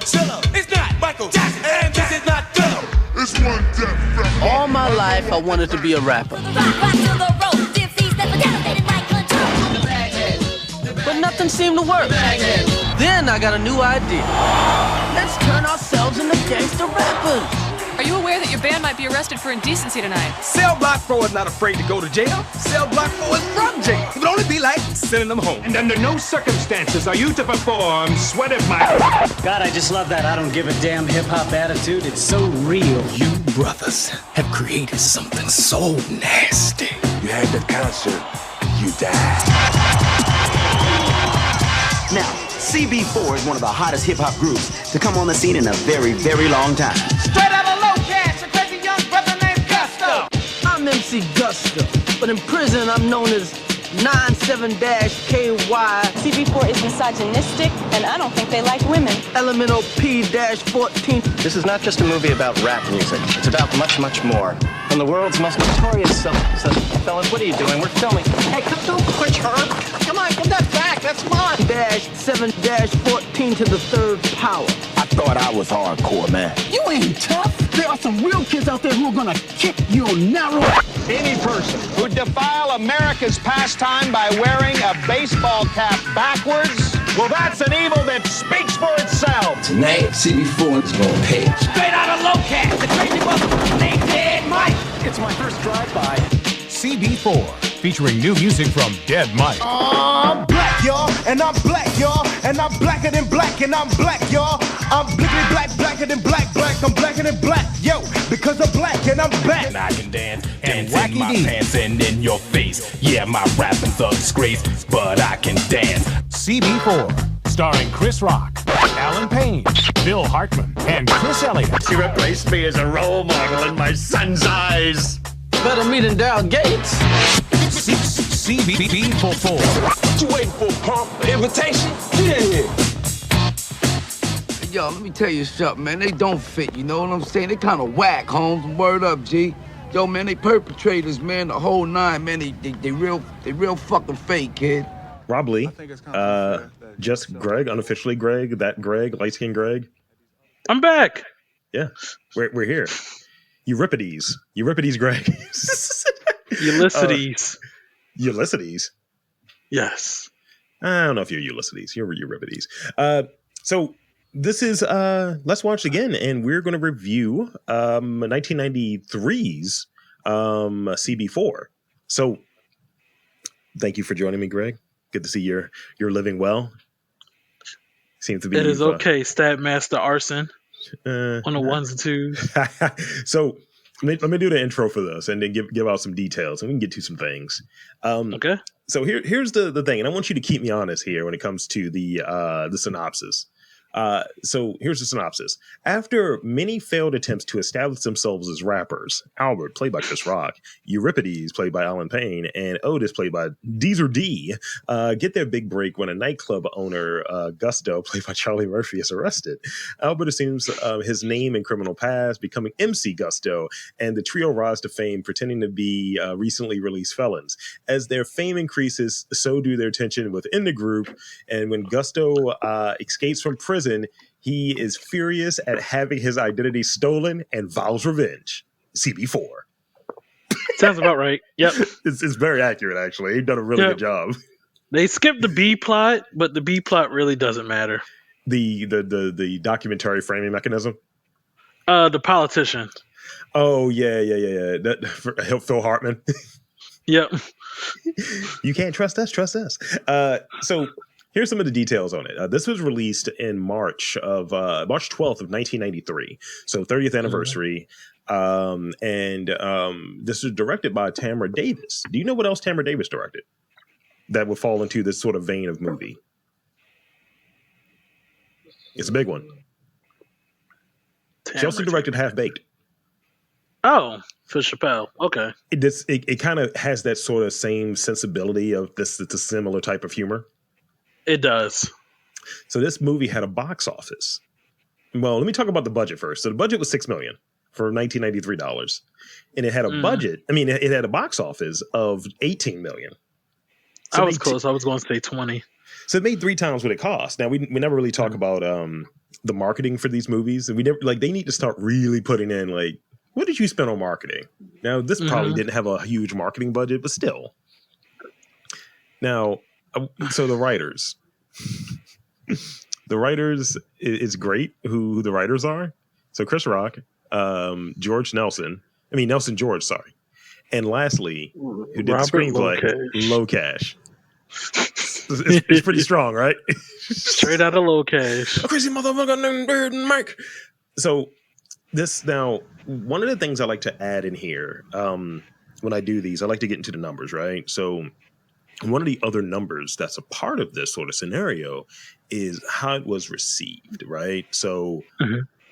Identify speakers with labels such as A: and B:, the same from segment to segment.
A: Zilla. It's not Michael Jackson. And this is not Dilla. It's one death rapper.
B: All my life, I wanted to be a rapper. But nothing seemed to work. Then I got a new idea. Let's turn ourselves into gangster rappers.
C: Are you aware that your band might be arrested for indecency tonight?
A: Cell Block 4 is not afraid to go to jail. Cell Block 4 is from jail. It would only be like sending them home.
D: And under no circumstances are you to perform Sweat of My...
E: God, I just love that I don't give a damn hip-hop attitude. It's so real.
A: You brothers have created something so nasty. You had the concert, you died.
F: Now, CB4 is one of the hottest hip-hop groups to come on the scene in a very, very long time.
A: Straight out of low cash, a crazy young brother named Gusto.
B: I'm MC Gusto, but in prison I'm known as 97-KY.
G: CB4 is misogynistic, and I don't think they like women.
B: Elemental P-14.
H: This is not just a movie about rap music. It's about much, much more. From the world's most notorious fellas, what are you doing? We're filming. Hey, don't push her. Come on, give that back. That's mine.
B: -7-14 to the third power.
A: I thought I was hardcore, man.
I: You ain't tough. There are some real kids out there who are gonna kick your narrow.
D: Any person who defile America's pastime by wearing a baseball cap backwards, well, that's an evil that speaks for itself.
A: Tonight, CB4 is gonna pay. Straight out of low cash, the crazy motherfucker named Dead Mike.
E: It's my first drive-by.
J: CB4, featuring new music from Dead Mike.
A: I'm black, y'all, and I'm black, y'all, and I'm blacker than black, and I'm black, y'all. I'm blickety black, blacker than black, black. I'm blacker than black, yo, because I'm black and I'm back.
K: And I can dance in my pants and in your face. Yeah, my rapping's a disgrace, but I can dance.
J: CB4, starring Chris Rock, Alan Payne, Bill Hartman, and Chris Elliott.
L: She replaced me as a role model in my son's eyes.
B: Better me than Daryl Gates.
J: CB4.
A: What you waiting for, pump? Invitation? Get in here.
M: Yo, let me tell you something, man. They don't fit, you know what I'm saying? They kind of whack, Holmes. Word up, G. Yo, man, they perpetrators, man. The whole nine, man. They real fucking fake, kid.
N: Rob Lee, just Greg, unofficially Greg, that Greg, light-skinned Greg.
O: I'm back.
N: Yeah, we're here. Euripides Greg.
O: Ulysses.
N: Ulysses?
O: Yes.
N: I don't know if you're Ulysses. You're Euripides. So this is Let's Watch Again, and we're going to review 1993's CB4. So thank you for joining me, Greg. Good to see you're living well. Seems to be.
O: It is okay, Stat Master Arson. On the ones and twos.
N: So let me do the intro for this and then give out some details and we can get to some things.
O: Okay.
N: So here's the thing, and I want you to keep me honest here when it comes to the synopsis. So here's the synopsis. After many failed attempts to establish themselves as rappers, Albert, played by Chris Rock, Euripides, played by Alan Payne, and Otis, played by Deezer D, get their big break when a nightclub owner, Gusto, played by Charlie Murphy, is arrested. Albert assumes his name and criminal past, becoming MC Gusto, and the trio rise to fame pretending to be recently released felons. As their fame increases, so do their tension within the group, and when Gusto escapes from prison, he is furious at having his identity stolen and vows revenge. CB4.
O: Sounds about right. Yep.
N: It's very accurate, actually. He's done a really good job.
O: They skipped the B plot, but the B plot really doesn't matter.
N: The documentary framing mechanism?
O: The politician.
N: Oh, yeah. Phil Hartman.
O: Yep.
N: You can't trust us. So here's some of the details on it. This was released in March 12th of 1993. So 30th anniversary. This was directed by Tamara Davis. Do you know what else Tamara Davis directed that would fall into this sort of vein of movie? It's a big one. She also directed Half Baked.
O: Oh, for Chappelle. Okay.
N: It kind of has that sort of same sensibility of this. It's a similar type of humor.
O: It does.
N: So this movie had a box office. Well, let me talk about the budget first. So the budget was $6 million for $1993, and it had a budget. I mean, it had a box office of $18 million. So
O: I was close. I was going to say 20.
N: So it made 3 times what it cost. Now we never really talk about the marketing for these movies, and we never like they need to start really putting in like, what did you spend on marketing? Now, this probably didn't have a huge marketing budget, but still. Now, so the writers is great who the writers are. So Chris Rock, Nelson George, sorry. And lastly, who did
O: Robert
N: the screenplay, Low Cash. It's pretty strong, right?
O: Straight out of Low Cash.
N: A crazy motherfucker named Bird and Mike. So this now, one of the things I like to add in here, when I do these, I like to get into the numbers, right? So one of the other numbers that's a part of this sort of scenario is how it was received, right? So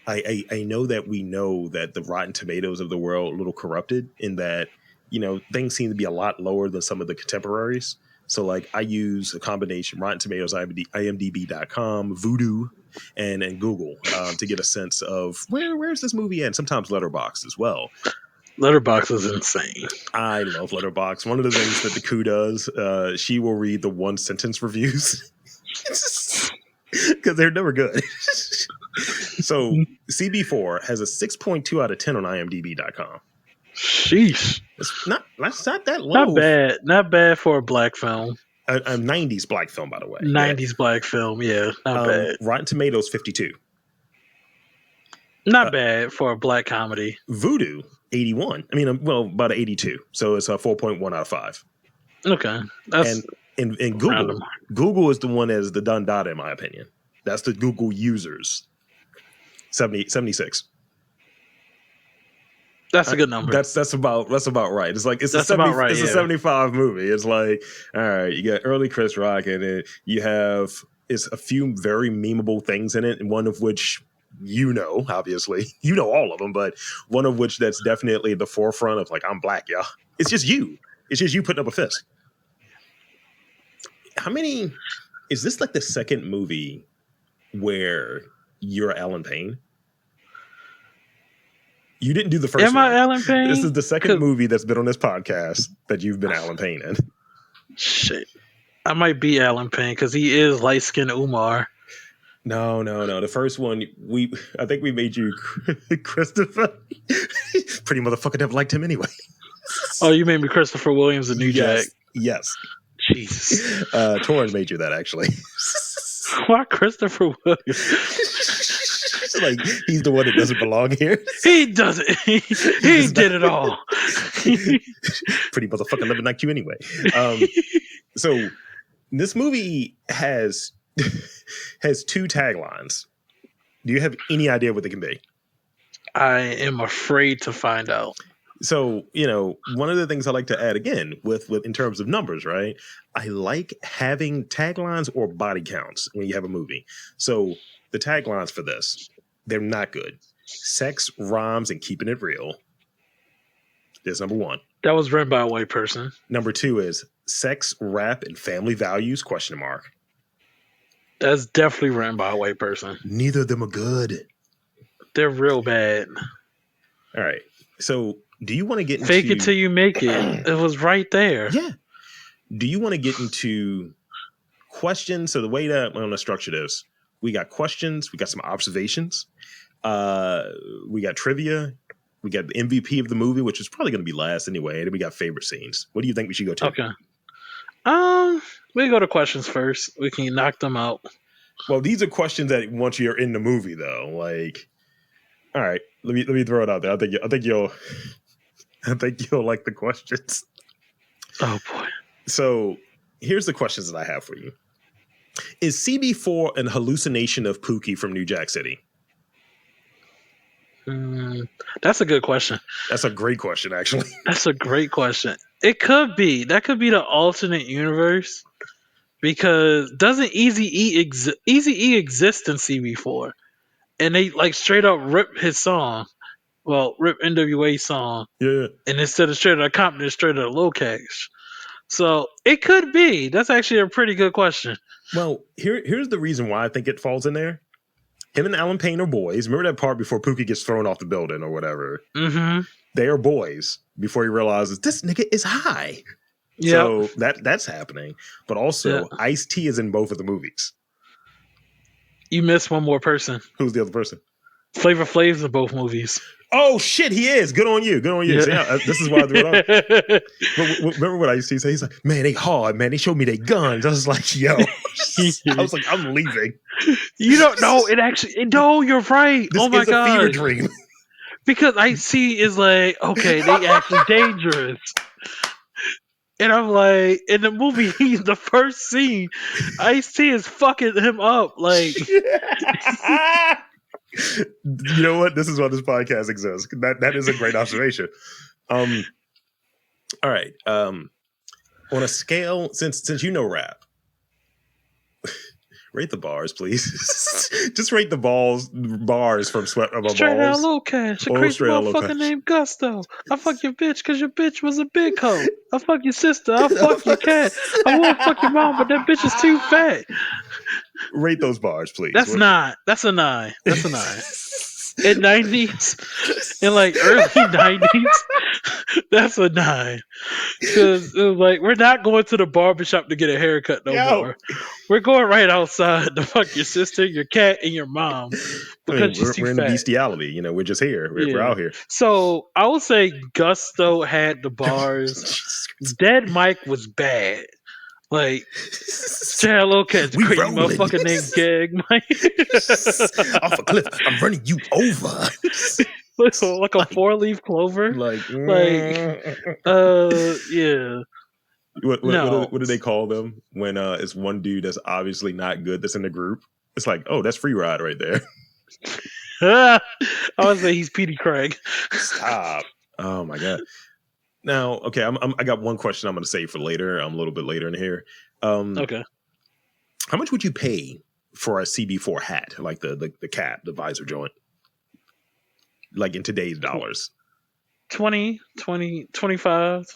N: I know that we know that the Rotten Tomatoes of the world a little corrupted in that, things seem to be a lot lower than some of the contemporaries. So like I use a combination Rotten Tomatoes, IMDb.com, Voodoo, and Google to get a sense of where's this movie at, and sometimes Letterboxd as well.
O: Letterboxd is insane.
N: I love Letterboxd. One of the things that the Coup does, she will read the one sentence reviews because they're never good. So CB4 has a 6.2 out of 10 on IMDb.com.
O: Sheesh.
N: That's not that low.
O: Not bad for a black film.
N: A 90s black film, by the way.
O: 90s black film, yeah. Not bad.
N: Rotten Tomatoes, 52.
O: Not bad for a black comedy.
N: Voodoo, 81. I mean, about an 82. So it's a 4.1 out of 5.
O: Okay.
N: And Google is the one that is the done data, in my opinion. That's the Google users. 76.
O: That's a good number.
N: That's about right. It's like it's a 75 movie. It's like, all right, you got early Chris Rock in it. You have it's a few very memeable things in it, and one of which obviously all of them, but one of which that's definitely at the forefront of like, I'm black, y'all. It's just you putting up a fist. How many? Is this like the second movie where you're Alan Payne? You didn't do the first one.
O: Am I Alan Payne?
N: This is the second movie that's been on this podcast that you've been Alan Payne in.
O: Shit. I might be Alan Payne because he is light-skinned Umar.
N: No. The first one, I think we made you Christopher. Pretty motherfucker never liked him anyway.
O: Oh, you made me Christopher Williams and New Jack.
N: Yes.
O: Jesus.
N: Torrin made you that, actually.
O: Why Christopher Williams?
N: Like he's the one that doesn't belong here.
O: He doesn't. He did it all.
N: Pretty motherfucker never liked you anyway. So this movie has two taglines. Do you have any idea what they can be?
O: I am afraid to find out.
N: So, one of the things I like to add again with in terms of numbers, right? I like having taglines or body counts when you have a movie. So the taglines for this, they're not good. Sex, rhymes, and keeping it real. There's number one.
O: That was written by a white person.
N: Number two is sex, rap, and family values, ?
O: That's definitely written by a white person.
N: Neither of them are good.
O: They're real bad.
N: All right. So do you want to get into...
O: Fake it till you make it. It was right there.
N: Yeah. Do you want to get into questions? So the way that I'm going to structure this, we got questions, we got some observations, we got trivia, we got the MVP of the movie, which is probably going to be last anyway, and then we got favorite scenes. What do you think we should go to?
O: Okay. We go to questions first. We can knock them out.
N: Well, these are questions that once you're in the movie, though. Like, all right, let me throw it out there. I think you'll like the questions.
O: Oh boy.
N: So here's the questions that I have for you. Is CB4 an hallucination of Pookie from New Jack City?
O: That's a good question.
N: That's a great question, actually.
O: That's a great question. It could be. That could be the alternate universe. Because doesn't Eazy-E exist in CB4? And they like straight up rip his song. Well, rip NWA's song.
N: Yeah.
O: And instead of straight out of Compton, it's straight out of Low Cash. So it could be. That's actually a pretty good question.
N: Well, here's the reason why I think it falls in there. Him and Alan Payne are boys. Remember that part before Pookie gets thrown off the building or whatever?
O: Mm-hmm.
N: They are boys before he realizes this nigga is high. Yep. So that's happening. But also, Ice-T is in both of the movies.
O: You missed one more person.
N: Who's the other person?
O: Flavor Flav's in both movies.
N: Oh shit, he is. Good on you. Good on you.
O: Yeah.
N: So, this is why I threw it up. Remember what I used to say? He's like, man, they hard, man. They showed me their guns. I was like, yo. I was like, I'm leaving.
O: You don't know. It actually. No, you're right.
N: This
O: oh my
N: is a
O: god.
N: fever dream.
O: Because Ice-T is like, okay, they actually dangerous. And I'm like, in the movie, the first scene, Ice-T is fucking him up. Like,
N: you know what? This is why this podcast exists. That is a great observation. All right. On a scale, since you know rap, rate the bars, please. Just rate the bars from Sweat of a
O: straight out
N: Balls.
O: low cash. A
N: Oh,
O: crazy
N: straight out low
O: motherfucker
N: cash.
O: named Gusto. I fuck your bitch because your bitch was a big hoe. I fuck your sister. I fuck your cat. I won't fuck your mom, but that bitch is too fat.
N: Rate those bars, please.
O: That's a 9. That's a 9. In 90s, in like early 90s, that's a 9. Because like, we're not going to the barbershop to get a haircut no more. We're going right outside to fuck your sister, your cat, and your mom. Because she's too
N: we're in
O: fat.
N: the bestiality. You know, we're just here. We're out here.
O: So I would say Gusto had the bars. Dead Mike was bad. Like, Low Cat's crazy motherfucker named Gag Mike.
N: Off a cliff, I'm running you over.
O: like a 4-leaf clover. Yeah.
N: What do they call them when it's one dude that's obviously not good that's in the group? It's like, oh, that's free ride right there.
O: I would say he's Petey Craig.
N: Stop. Oh my god. Now, okay, I got one question I'm going to save for later. I'm a little bit later in here.
O: Okay.
N: How much would you pay for a CB4 hat, like the cap, the visor joint, like in today's dollars?
O: 20, 25.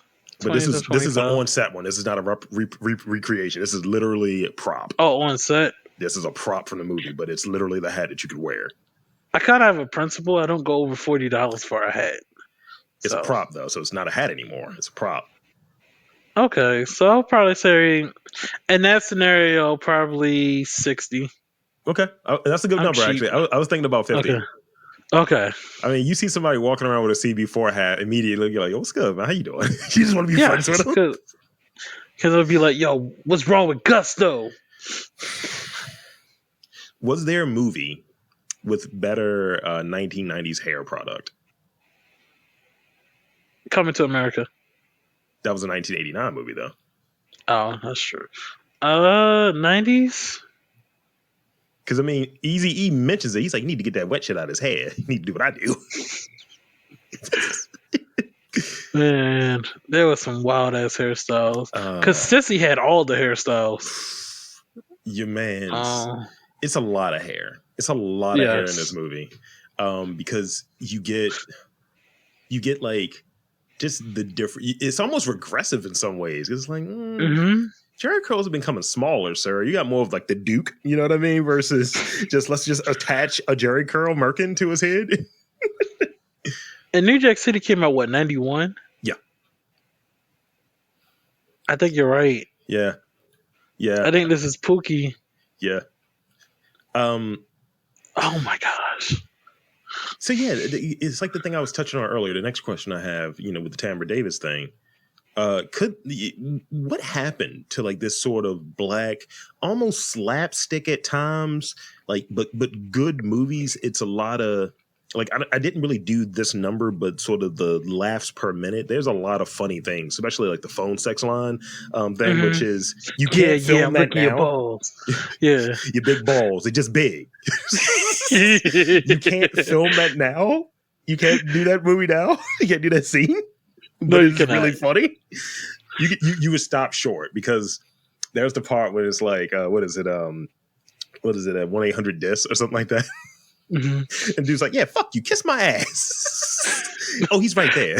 N: But this is an on set one. This is not a recreation. This is literally a prop.
O: Oh, on set.
N: This is a prop from the movie, but it's literally the hat that you could wear.
O: I kind of have a principle. I don't go over $40 for a hat.
N: It's a prop though, so it's not a hat anymore. It's a prop.
O: Okay, so I'll probably say in that scenario, probably 60.
N: Okay, that's a good number cheap. Actually. I was thinking about 50.
O: Okay.
N: I mean, you see somebody walking around with a CB4 hat, immediately you're like, "Yo, what's good, man? How you doing?" You just want to be friends with them.
O: Because it'll be like, "Yo, what's wrong with Gusto?"
N: Was there a movie with better 1990s hair product?
O: Coming to America.
N: That was a 1989 movie, though.
O: Oh, that's true. 90s?
N: Because, I mean, Eazy-E mentions it. He's like, you need to get that wet shit out of his hair. You need to do what I do.
O: Man, there was some wild-ass hairstyles. Because Sissy had all the hairstyles.
N: Your man. It's a lot of hair. It's a lot of hair in this movie. Because you get like... just the different, it's almost regressive in some ways. It's like, Jerry curls have been becoming smaller, sir. You got more of like the Duke, you know what I mean? Versus let's just attach a Jerry curl merkin to his head.
O: And New Jack City came out, what, 91?
N: Yeah.
O: I think you're right.
N: Yeah. Yeah.
O: I think this is Pookie.
N: Yeah.
O: Oh my gosh.
N: So yeah, it's like the thing I was touching on earlier. The next question I have, with the Tamara Davis thing, what happened to like this sort of black, almost slapstick at times, like but good movies? It's a lot of like I didn't really do this number, but sort of the laughs per minute. There's a lot of funny things, especially like the phone sex line thing, which is you can't film that now.
O: Your balls. Yeah,
N: your big balls. They're just big. You can't film that now. You can't do that movie now. You can't do that scene. But it's really funny. You would stop short because there's the part where it's like, what is it? 1-800-DIS or something like that. Mm-hmm. And dude's like, yeah, fuck you, kiss my ass. Oh, he's right there.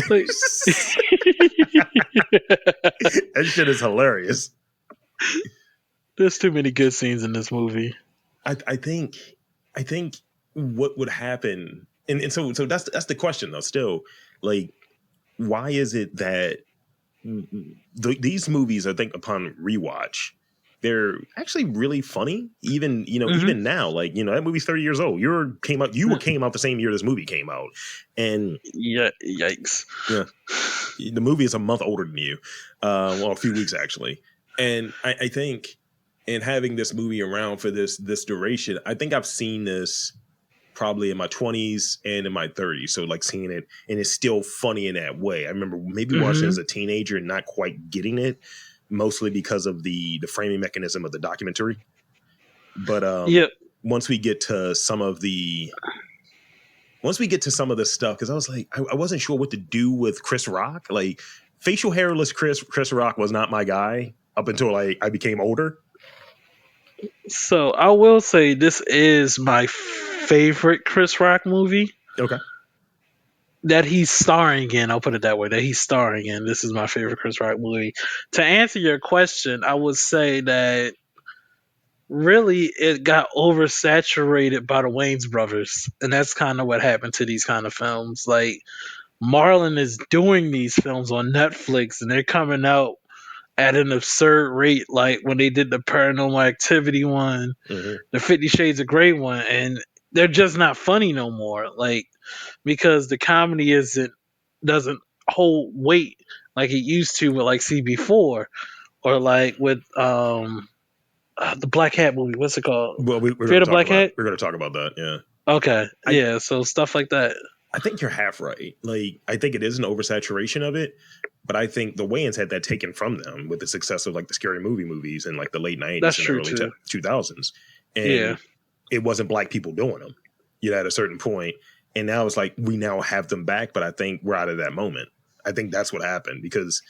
N: That shit is hilarious.
O: There's too many good scenes in this movie.
N: I think what would happen, and so that's the question though. Still, like, why is it that these movies, I think, upon rewatch, they're actually really funny. Even even now, like that movie's 30 years old. You came out the same year this movie came out, and
O: yeah, yikes.
N: Yeah, the movie is a month older than you, well, a few weeks actually. And I think, in having this movie around for this duration, I think I've seen this probably in my 20s and in my 30s. So like seeing it, and it's still funny in that way. I remember maybe watching it as a teenager and not quite getting it, mostly because of the framing mechanism of the documentary. But once we get to some of the stuff, because I was like, I wasn't sure what to do with Chris Rock. Like, facial hairless Chris Rock was not my guy up until I became older.
O: So I will say this is my favorite Chris Rock movie.
N: Okay.
O: That he's starring in. I'll put it that way. That he's starring in. This is my favorite Chris Rock movie. To answer your question, I would say that really it got oversaturated by the Wayans brothers, and that's kind of what happened to these kind of films. Like, Marlon is doing these films on Netflix, and they're coming out at an absurd rate. Like when they did the Paranormal Activity one, the 50 Shades of Grey one, and they're just not funny no more. Like, because the comedy doesn't hold weight like it used to with like CB4 or like with the Black Hat movie. What's it called?
N: Well, we're
O: Fear the Black Hat.
N: We're going to talk about that. Yeah.
O: Okay. So stuff like that.
N: I think you're half right. Like, I think it is an oversaturation of it, but I think the Wayans had that taken from them with the success of like the Scary Movie movies in like the late 90s and early 2000s. And it wasn't black people doing them, at a certain point. And now it's like we now have them back, but I think we're out of that moment. I think that's what happened because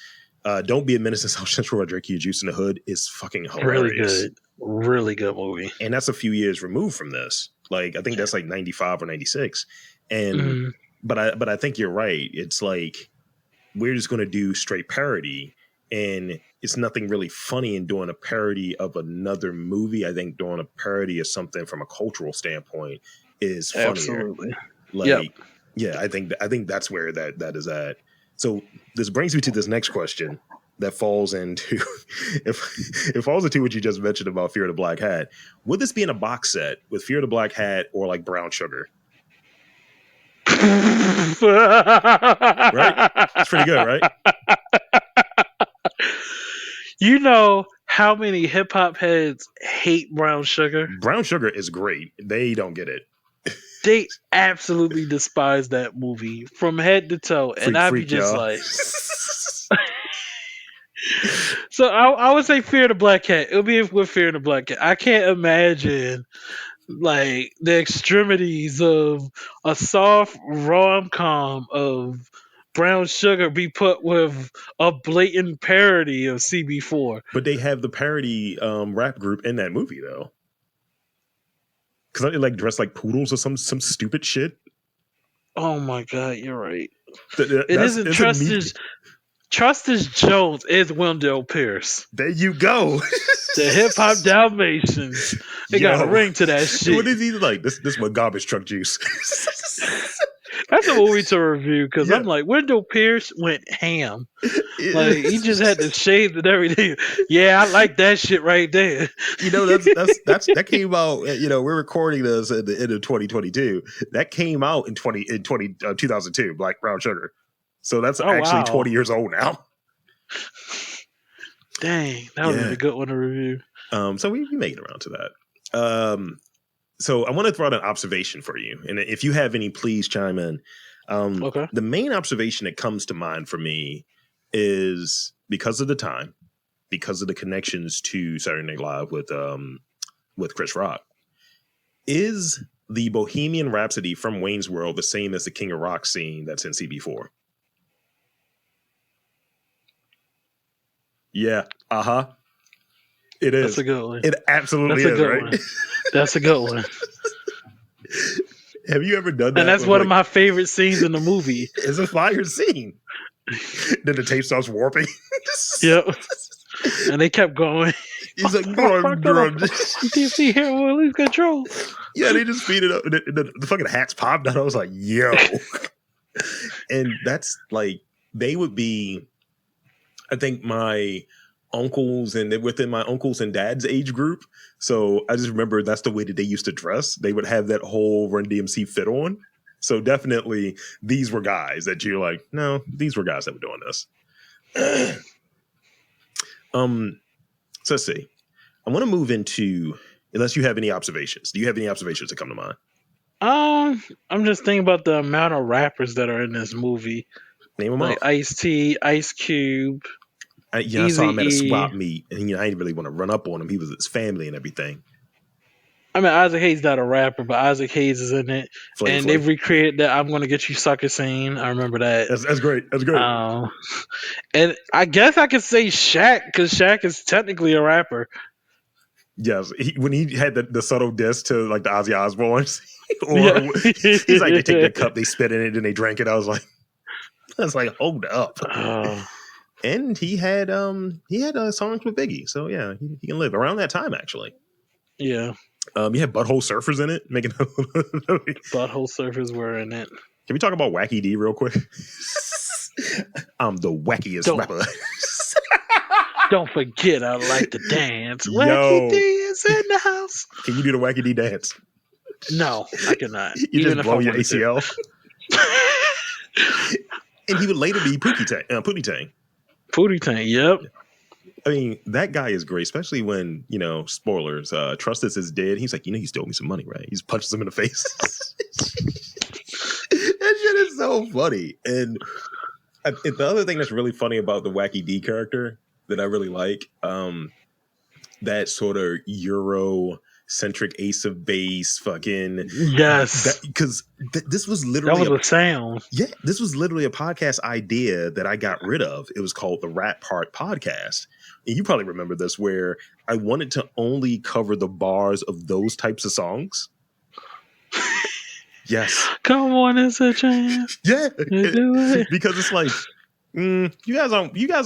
N: Don't Be a Menace to South Central or Drink Your Juice in the Hood is fucking hilarious.
O: Really good movie.
N: And that's a few years removed from this. Like, I think that's like 95 or 96. And but I think you're right. It's like we're just going to do straight parody, and it's nothing really funny in doing a parody of another movie. I think doing a parody of something from a cultural standpoint is funnier.
O: Absolutely.
N: Like, yeah, I think that's where that is at. So this brings me to this next question that falls into it falls into what you just mentioned about Fear of the Black Hat. Would this be in a box set with Fear of the Black Hat or like Brown Sugar? Right? It's pretty good, right?
O: You know how many hip hop heads hate Brown Sugar?
N: Brown Sugar is great. They don't get it.
O: They absolutely despise that movie from head to toe, and I'd be just like. So I would say Fear the Black Cat. It'll be with Fear the Black Cat. I can't imagine like the extremities of a soft rom-com of Brown Sugar be put with a blatant parody of CB4.
N: But they have the parody rap group in that movie though. Because they like dress like poodles or some stupid shit.
O: Oh my god, you're right. It isn't Trustis Jones is Wendell Pierce.
N: There you go.
O: The hip hop Dalmatians. They got a ring to that shit.
N: What is he like? This one garbage truck juice.
O: That's a movie to review because I'm like, Wendell Pierce went ham. Like he just had the shades and everything. Yeah, I like that shit right there.
N: That came out. We're recording this at the end of 2022. That came out in 2002. Black Brown Sugar. So that's actually 20 years old now.
O: Dang, that would be a good one to review.
N: So we make it around to that. So I want to throw out an observation for you. And if you have any, please chime in. Okay. The main observation that comes to mind for me is because of the time, because of the connections to Saturday Night Live with Chris Rock. Is the Bohemian Rhapsody from Wayne's World the same as the King of Rock scene that's in CB4? Yeah. It is.
O: That's a good one.
N: It absolutely is, right?
O: One. That's a good one.
N: Have you ever done that?
O: And that's one of my favorite scenes in the movie.
N: It's a fire scene. Then the tape starts warping.
O: Yep. And they kept going.
N: He's like, drum.
O: You see here, we'll lose control.
N: Yeah, they just speed it up. The fucking hats popped out. I was like, yo. And that's like, they would be, I think my uncles and within my uncles and dad's age group. So I just remember that's the way that they used to dress. They would have that whole Run DMC fit on. So definitely these were guys that you're like, no, these were guys that were doing this. So let's see. I want to move into, unless you have any observations. Do you have any observations that come to mind?
O: I'm just thinking about the amount of rappers that are in this movie.
N: Name them
O: like
N: off.
O: Ice-T, Ice Cube.
N: I saw him at a swap meet, and I didn't really want to run up on him. He was his family and everything.
O: I mean, Isaac Hayes not a rapper, but Isaac Hayes is in it, and they've recreated that "I'm Gonna Get You Sucker" scene. I remember that.
N: That's great. That's great.
O: And I guess I could say Shaq because Shaq is technically a rapper.
N: Yes, when he had the subtle diss to like the Ozzy Osbournes, he's like, they take the cup, they spit in it, and they drank it. I was like, hold up. And he had songs with Biggie, so yeah, he can live around that time actually.
O: Yeah.
N: You had Butthole Surfers in it, making
O: Butthole Surfers were in it.
N: Can we talk about Wacky D real quick? I'm the wackiest rapper.
O: Don't forget, I like to dance. Wacky D is in the house.
N: Can you do the Wacky D dance?
O: No, I cannot.
N: You just blow your ACL. And he would later be Pootie Tang.
O: Pootie Tang, yep.
N: I mean, that guy is great, especially when, spoilers, Trustus is dead. He's like, you stole me some money, right? He just punches him in the face. That shit is so funny. And the other thing that's really funny about the Wacky D character that I really like, that sort of Euro-centric Ace of Base fucking...
O: Yes.
N: Because this was literally...
O: That was a sound.
N: Yeah, this was literally a podcast idea that I got rid of. It was called the Rap Part Podcast. And you probably remember this, where I wanted to only cover the bars of those types of songs. Yes.
O: Come on, it's a chance.
N: Yeah.
O: You do it.
N: Because it's like, you guys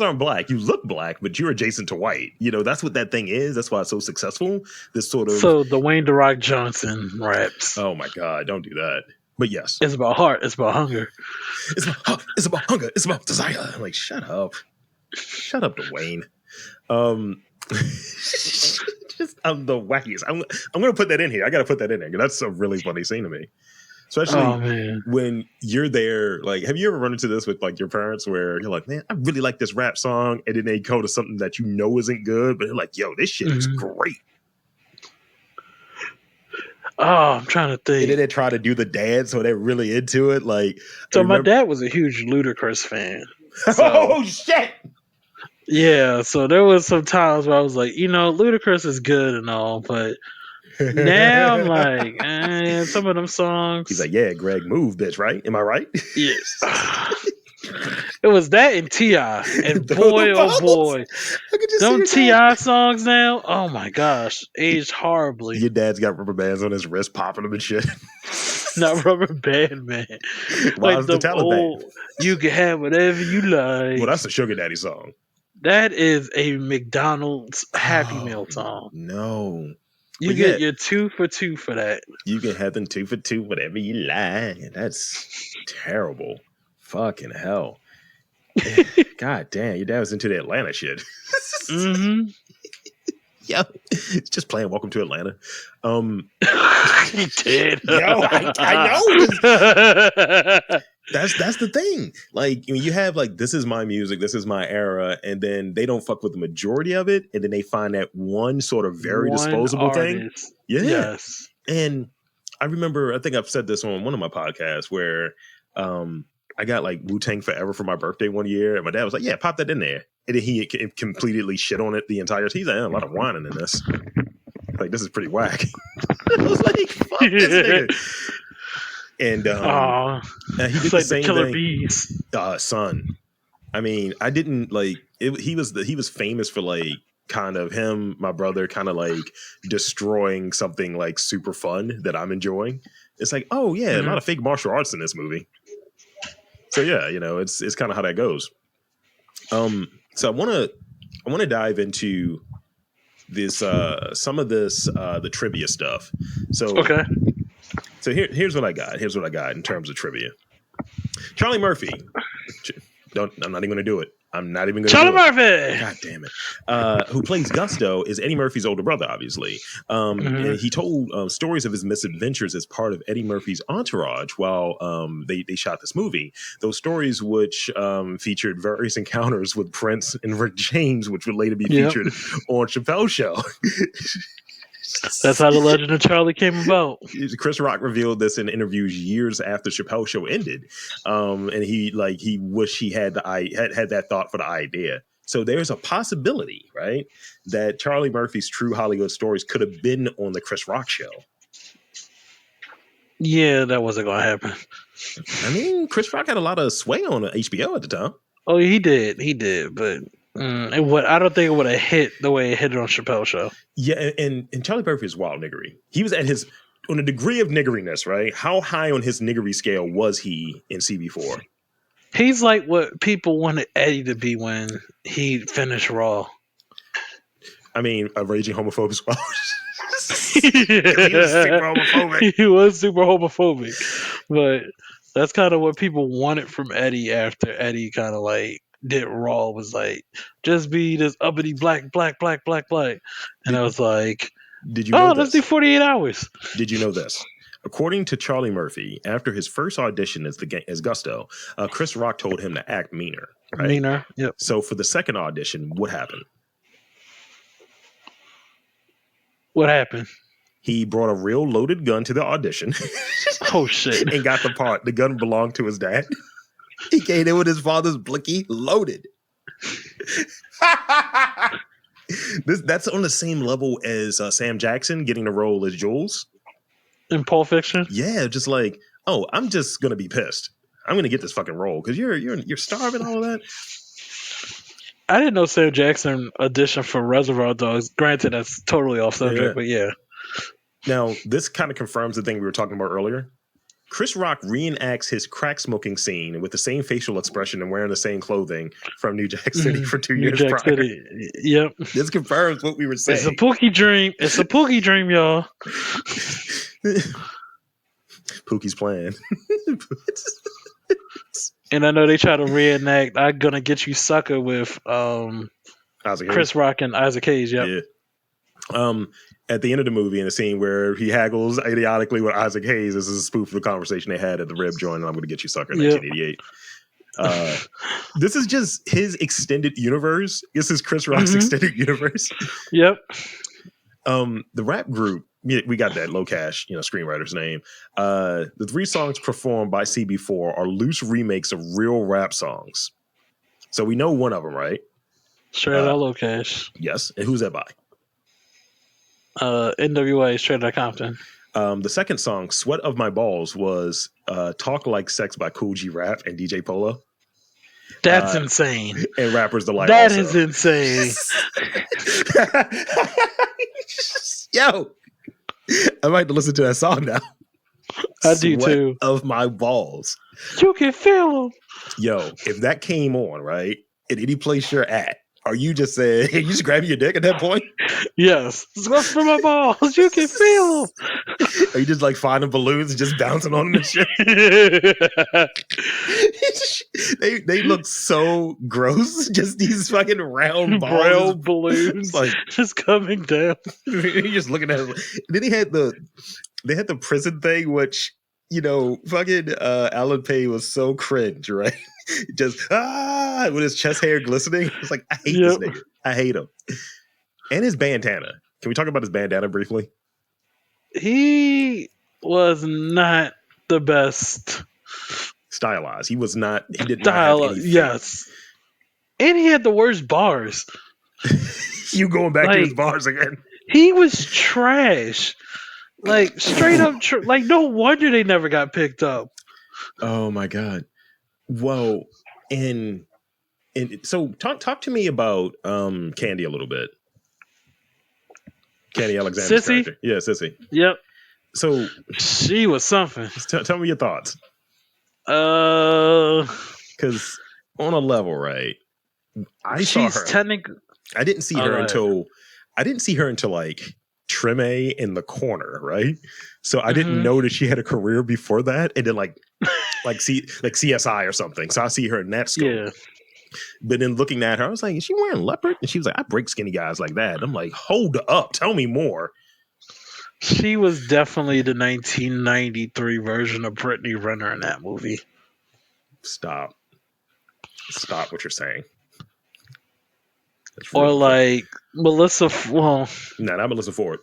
N: aren't black. You look black, but you're adjacent to white. That's what that thing is. That's why it's so successful. This sort of...
O: So the Wayne The Rock Johnson raps.
N: Oh my God, don't do that. But yes.
O: It's about heart. It's about hunger.
N: It's about hunger. It's about desire. I'm like, shut up. Shut up, Dwayne. I'm the wackiest. I'm gonna put that in here. I gotta put that in there. That's a really funny scene to me. Especially when you're there, like, have you ever run into this with like your parents where you're like, man, I really like this rap song, and then they go to something that isn't good, but they're like, yo, this shit is great.
O: Oh, I'm trying to think.
N: And then they try to do the dance, so they're really into it. Like,
O: so my dad was a huge Ludacris fan. So,
N: oh shit!
O: Yeah, so there was some times where I was like, Ludacris is good and all, but now I'm like, some of them songs.
N: He's like, yeah, Greg, move, bitch, right? Am I right?
O: Yes. It was that and T.I. And boy, oh boy. Them T.I. songs now, oh my gosh, aged horribly.
N: Your dad's got rubber bands on his wrist, popping them and shit.
O: Not Rubber Band Man.
N: Why is the Taliban?
O: You can have whatever you like.
N: Well, that's a Sugar Daddy song.
O: That is a McDonald's Happy Meal song.
N: No.
O: You get your 2 for 2 for that.
N: You can have them 2 for 2, whatever you like. That's terrible. Fucking hell. God damn, your dad was into the Atlanta shit.
O: Mm-hmm.
N: Yo, just playing Welcome to Atlanta.
O: He did.
N: Yo, I know. That's the thing. Like, you have like, this is my music, this is my era, and then they don't fuck with the majority of it, and then they find that one sort of very disposable thing. Yeah.
O: Yes.
N: And I remember, I think I've said this on one of my podcasts where I got like Wu-Tang Forever for my birthday one year, and my dad was like, yeah, pop that in there. And then he completely shit on it the entire time. He's like, a lot of whining in this. Like, this is pretty whack. I was like, fuck this nigga. And he did the
O: like
N: same
O: the Killer
N: thing.
O: Bees.
N: Son. I mean, I didn't like it. He was famous for like kind of him, my brother, kind of like destroying something like super fun that I'm enjoying. It's like, oh yeah, a lot of fake martial arts in this movie. So yeah, it's kind of how that goes. So I want to dive into this some of this the trivia stuff. So
O: okay.
N: So here's what I got. Here's what I got in terms of trivia. Charlie Murphy. I'm not even going to do it. I'm not even going to.
O: Charlie Murphy.
N: God damn it. Who plays Gusto is Eddie Murphy's older brother, obviously. And he told stories of his misadventures as part of Eddie Murphy's entourage while they shot this movie. Those stories, which featured various encounters with Prince and Rick James, which would later be featured on Chappelle's Show.
O: That's how the legend of Charlie came about.
N: Chris Rock revealed this in interviews years after Chappelle's Show ended, and he wished he had that thought for the idea. So there's a possibility, right, that Charlie Murphy's True Hollywood Stories could have been on the Chris Rock Show.
O: Yeah, that wasn't gonna happen.
N: I mean, Chris Rock had a lot of sway on HBO at the time.
O: Oh, he did, but I don't think it would have hit the way it hit on Chappelle's Show.
N: Yeah, and Charlie Murphy is wild niggery. He was on a degree of niggeriness, right? How high on his niggery scale was he in CB4?
O: He's like what people wanted Eddie to be when he finished Raw.
N: I mean, a raging homophobe as well.
O: He was super homophobic. He was super homophobic, but that's kind of what people wanted from Eddie after Eddie kind of like did Raw, was like, just be this uppity black. And I was like,
N: did you know
O: let's do 48 hours.
N: Did you know this? According to Charlie Murphy, after his first audition as Gusto, Chris Rock told him to act meaner. Right?
O: Meaner, yep.
N: So for the second audition, what happened?
O: What happened?
N: He brought a real loaded gun to the audition.
O: Oh, shit.
N: And got the part. The gun belonged to his dad. He came in with his father's blicky loaded. That's on the same level as Sam Jackson getting the role as Jules.
O: In Pulp Fiction?
N: Yeah, just like, oh, I'm just going to be pissed. I'm going to get this fucking role because you're starving, all of that.
O: I didn't know Sam Jackson auditioned for Reservoir Dogs. Granted, that's totally off subject, but yeah.
N: Now, this kind of confirms the thing we were talking about earlier. Chris Rock reenacts his crack smoking scene with the same facial expression and wearing the same clothing from New Jack City for 2 years prior. City.
O: Yep.
N: This confirms what we were saying.
O: It's a Pookie dream. It's a Pookie dream, y'all.
N: Pookie's plan.
O: And I know they try to reenact I'm Gonna Get You Sucker with Chris Rock and Isaac Hayes. Yep.
N: Yeah. At the end of the movie, in a scene where he haggles idiotically with Isaac Hayes, this is a spoof of the conversation they had at the Rib joint, and I'm going to get you sucker in 1988. This is just his extended universe. This is Chris Rock's extended universe.
O: Yep.
N: The rap group, we got that Low Cash, screenwriter's name. The 3 songs performed by CB4 are loose remakes of real rap songs. So we know one of them, right?
O: Straight Outta Low Cash.
N: Yes. And who's that by?
O: NWA, Straight Outta Compton.
N: The second song, Sweat of My Balls, was Talk Like Sex by Cool G Rap and DJ Polo.
O: That's insane.
N: And Rapper's Delight.
O: That is insane.
N: Yo, I might have to listen to that song now.
O: I do too.
N: Of My Balls.
O: You can feel them.
N: Yo, if that came on, right, at any place you're at, are you just saying, hey, you just grabbing your dick at that point?
O: Yes. Sweat for my balls. You can feel them.
N: Are you just like finding balloons and just bouncing on them and shit? they look so gross. Just these fucking round balls.
O: Brown balloons
N: like,
O: just coming down.
N: You're just looking at it. Then they had the prison thing, which, fucking Alan Payne was so cringe, right? Just with his chest hair glistening. It's like, I hate this nigga. I hate him. And his bandana. Can we talk about his bandana briefly?
O: He was not the best
N: stylized. He was not. He did not have anything.
O: Yes, and he had the worst bars.
N: You going back to his bars again?
O: He was trash. Like straight up. Like no wonder they never got picked up.
N: Oh my god. Well, and so talk to me about Candy a little bit. Candy Alexander's character. Yeah, Sissy.
O: Yep.
N: So
O: she was something.
N: Tell me your thoughts. Because on a level, right? I saw her. I didn't see her until like Treme in the corner, right? So I didn't know that she had a career before that, and then like CSI or something. So I see her in that scope.
O: Yeah.
N: But then looking at her, I was like, is she wearing leopard? And she was like, I break skinny guys like that. And I'm like, hold up, tell me more.
O: She was definitely the 1993 version of Brittany Renner in that movie.
N: Stop what you're saying.
O: Or like Melissa, well,
N: no, not Melissa Ford.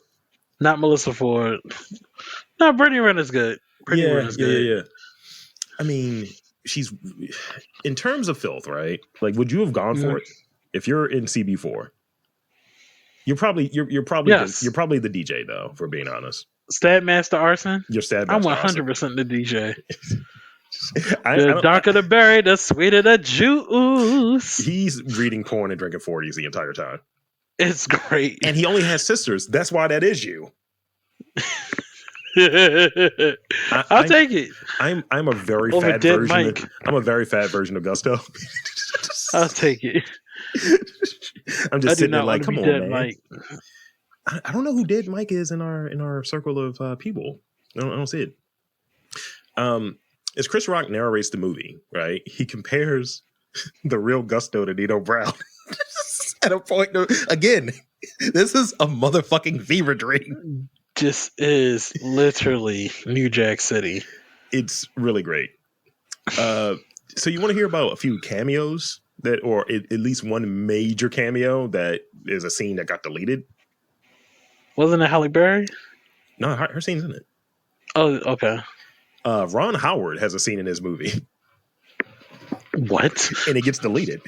O: Not Melissa Ford. No, Brittany Renner's good. Brittany Renner's good.
N: Yeah. I mean, she's in terms of filth, right? Like, would you have gone for it if you're in CB4? You're probably the DJ though, for being honest.
O: Stab Master Arson.
N: You're Stab
O: I'm
N: Master
O: 100% the DJ. The darker the berry, the sweeter the juice.
N: He's reading porn and drinking 40s the entire time.
O: It's great,
N: and he only has sisters. That's why that is you.
O: I'll take it.
N: I'm a very
O: Over
N: fat
O: dead
N: version.
O: Mike.
N: I'm a very fat version of Gusto.
O: I'll take it.
N: I'm just sitting there like,
O: want to
N: come
O: be
N: on,
O: dead
N: man.
O: Mike.
N: I don't know who Dead Mike is in our circle of people. I don't see it. As Chris Rock narrates the movie, right? He compares the real Gusto to Nino Brown. At a point, again, this is a motherfucking fever dream.
O: This is literally New Jack City.
N: It's really great. So you want to hear about a few cameos or at least one major cameo that is a scene that got deleted?
O: Wasn't it Halle Berry?
N: No, her scene's in it.
O: Oh, okay.
N: Ron Howard has a scene in his movie.
O: What?
N: And it gets deleted.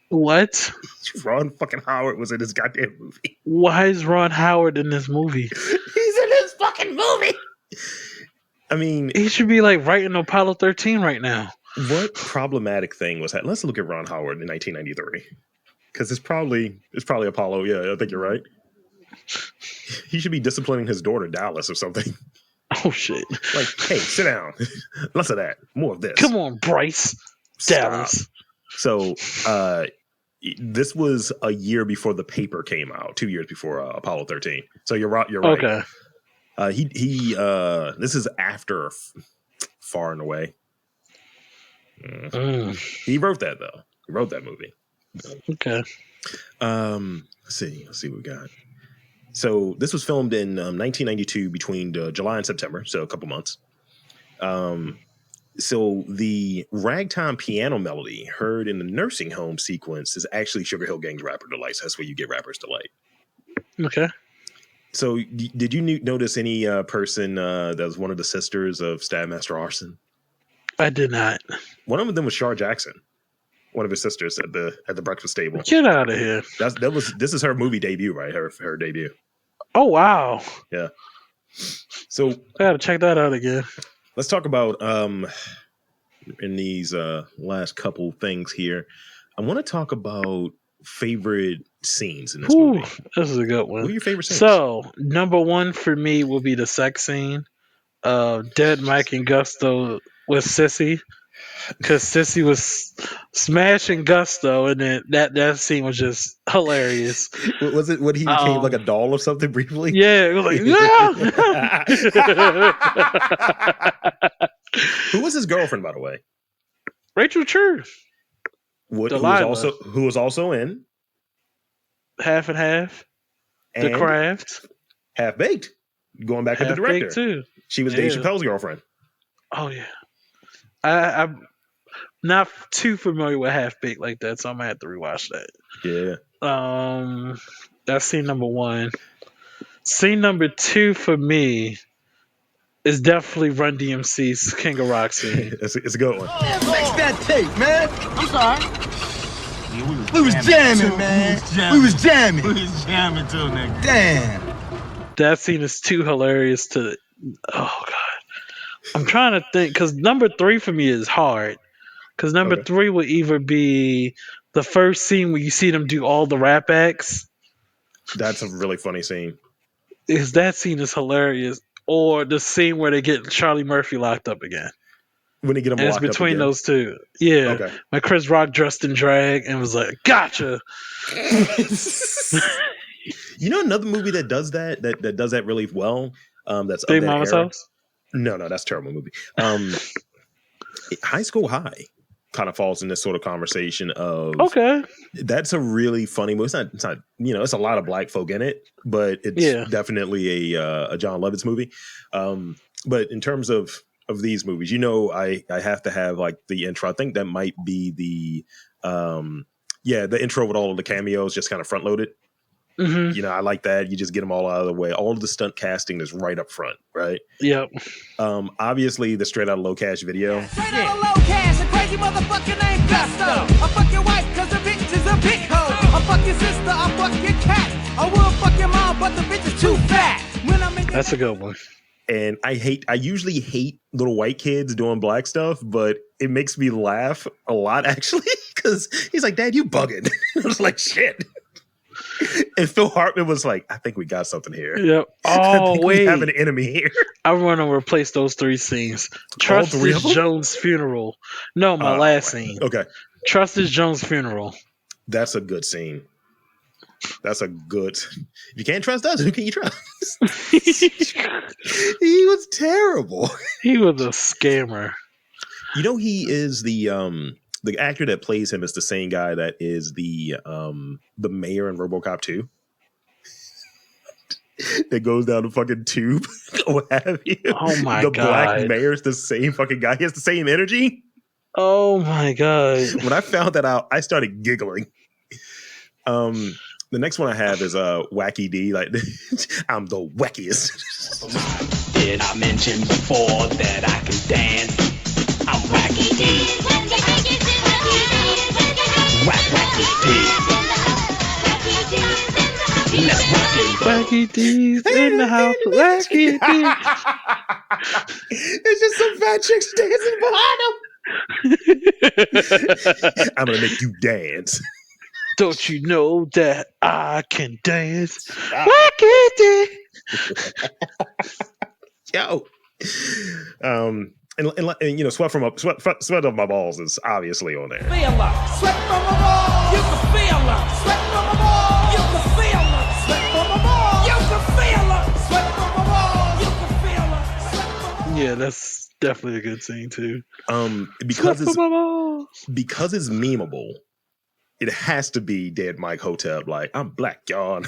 O: What?
N: Ron fucking Howard was in this goddamn movie.
O: Why is Ron Howard in this movie?
N: He's in this fucking movie. I mean,
O: he should be like writing Apollo 13 right now.
N: What problematic thing was that? Let's look at Ron Howard in 1993, because it's probably Apollo. Yeah, I think you're right. He should be disciplining his daughter Dallas or something.
O: Oh shit!
N: Like, hey, sit down. Less of that. More of this.
O: Come on, Bryce. Dallas.
N: So, this was a year before The Paper came out. 2 years before Apollo 13. So you're right. You're right.
O: Okay.
N: He this is after Far and Away. He wrote that though. He wrote that movie.
O: Okay.
N: Let's see what we got. So this was filmed in 1992 between July and September, so a couple months. So the ragtime piano melody heard in the nursing home sequence is actually Sugar Hill Gang's Rapper Delights. That's where you get Rapper's Delight.
O: Okay.
N: So did you notice any person that was one of the sisters of Stab Master Arson?
O: I did not.
N: One of them was Shar Jackson, one of his sisters at the breakfast table.
O: Get out of here.
N: This is her movie debut, right? Her debut.
O: Oh wow.
N: Yeah. So
O: I gotta check that out again.
N: Let's talk about in these last couple things here. I want to talk about favorite scenes in this movie.
O: This is a good one.
N: What are your favorite scenes?
O: So number one for me will be the sex scene of Dead Mike and Gusto with Sissy. Because Sissy was smashing Gusto, and then that scene was just hilarious.
N: Was it when he became like a doll or something briefly?
O: Yeah, it was like,
N: Who was his girlfriend, by the way?
O: Rachel True.
N: Who was also in
O: Half and Half, The Craft,
N: Half Baked. Going back to the director
O: too.
N: She was Dave Chappelle's girlfriend.
O: Oh yeah. I'm not too familiar with Half Baked like that, so I'm gonna have to rewatch that.
N: Yeah.
O: That's scene number one. Scene number two for me is definitely Run DMC's King of Rock scene.
N: It's a good one.
I: Fix that tape, man. I'm sorry. We was jamming, man. We was jamming. We was jamming too, nigga. Damn.
O: That scene is too hilarious to. Oh god. I'm trying to think, because number three for me is hard. Because number three would either be the first scene where you see them do all the rap acts.
N: That's a really funny scene.
O: That scene is hilarious. Or the scene where they get Charlie Murphy locked up again.
N: When they get him
O: and
N: locked up
O: it's between
N: again.
O: those two. Yeah.
N: Okay.
O: When Chris Rock dressed in drag and was like, gotcha.
N: You know another movie that does that does that really well? That's
O: Big
N: of that
O: Mama's
N: era?
O: House?
N: No, that's a terrible movie. High School High. kind of falls in this sort of conversation of
O: Okay.
N: That's a really funny movie. It's not it's a lot of black folk in it, but it's definitely a John Lovitz movie. But in terms of these movies, I have to have like the intro. I think that might be the the intro with all of the cameos just kind of front loaded.
O: Mm-hmm.
N: I like that. You just get them all out of the way. All of the stunt casting is right up front, right?
O: Yep.
N: Obviously, the straight out of low cash video.
A: Straight out of low cash, a crazy motherfucker named Gusto. I fuck your wife cause the bitch is a big hoe. I fuck your sister, I fuck your cat. I will fuck your mom, but the bitch is too fat.
O: That's a good one.
N: And I usually hate little white kids doing black stuff, but it makes me laugh a lot actually, because he's like, "Dad, you bugging." I was like, "Shit." And Phil Hartman was like, "I think we got something here."
O: Yep.
N: I
O: Oh,
N: think
O: wait.
N: we have an enemy here.
O: I want to replace those 3 scenes. Trust
N: three
O: is
N: of them?
O: Jones' funeral. No, my last scene.
N: Okay.
O: Trust is Jones' funeral.
N: That's a good scene. That's a good. If you can't trust us, who can you trust? He was terrible.
O: He was a scammer.
N: He is the actor that plays him is the same guy that is the mayor in RoboCop 2. That goes down the fucking tube or what have you.
O: Oh my
N: the
O: God.
N: Black mayor's the same fucking guy. He has the same energy.
O: Oh my God.
N: When I found that out, I started giggling. The next one I have is Wacky D. Like, I'm the wackiest.
K: Did I mention before that I can dance? I'm Wacky D. Wacky D. Let's rock it.
O: Wacky D's in the house. Wacky D.
N: It's just some fat chicks dancing behind him. I'm gonna make you dance.
O: Don't you know that I can dance? Wacky D.
N: Yo. And sweat of my balls is obviously on there.
A: Feel her, sweat from my balls. You can feel her, sweat from my balls. You can feel her, sweat from my balls. You can feel her, sweat from my balls. You can feel her, sweat from my balls.
O: Yeah, that's definitely a good scene too.
N: Because it's memeable. It has to be Dead Mike Hotep. Like, I'm black, y'all.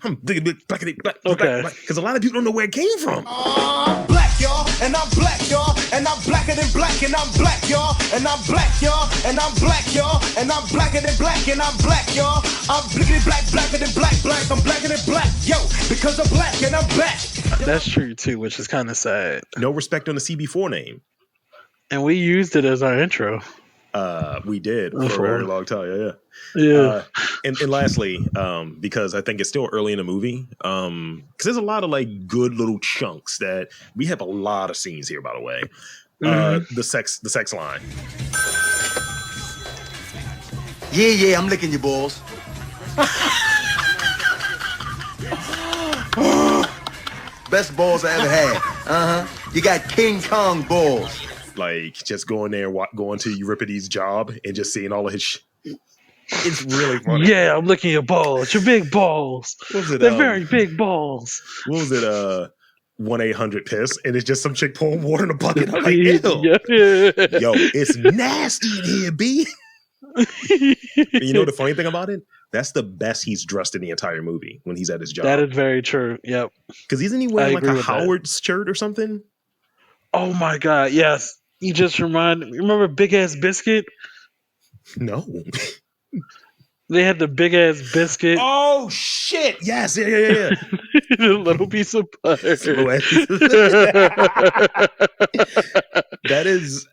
N: I'm black.
O: Okay.
N: Because a lot of people don't know where it came from.
A: I'm black, y'all, and I'm black, y'all, and I'm blacker than black, and I'm black, y'all, and I'm black, y'all, and I'm black, y'all, and I'm blacker than black, and I'm black, y'all. I'm blickety black, blacker than black. I'm blacker than black, yo, because I'm black and I'm back.
O: That's true too, which is kind of sad.
N: No respect on the CB4 name.
O: And we used it as our intro.
N: We did for a very long time.
O: Yeah.
N: And lastly, because I think it's still early in the movie, because there's a lot of like good little chunks that we have a lot of scenes here, by the way. The sex line.
I: Yeah, I'm licking your balls. Best balls I ever had. You got King Kong balls.
N: Like just going there, going to Euripides' job and just seeing all of his It's really funny.
O: Yeah, I'm licking your balls. Your big balls. They're very big balls.
N: What was it? 1-800-PISS, and it's just some chick pouring water in a bucket. I'm like, ew.
O: Yeah.
N: Yo, it's nasty in here, B. You know the funny thing about it? That's the best he's dressed in the entire movie when he's at his job.
O: That is very true. Yep.
N: Because isn't he wearing like a Howard's shirt or something?
O: Oh my God, yes. You just remember Big Ass Biscuit?
N: No.
O: They had the Big Ass Biscuit.
N: Oh shit! Yes, yeah.
O: A little piece of butter.
N: That is,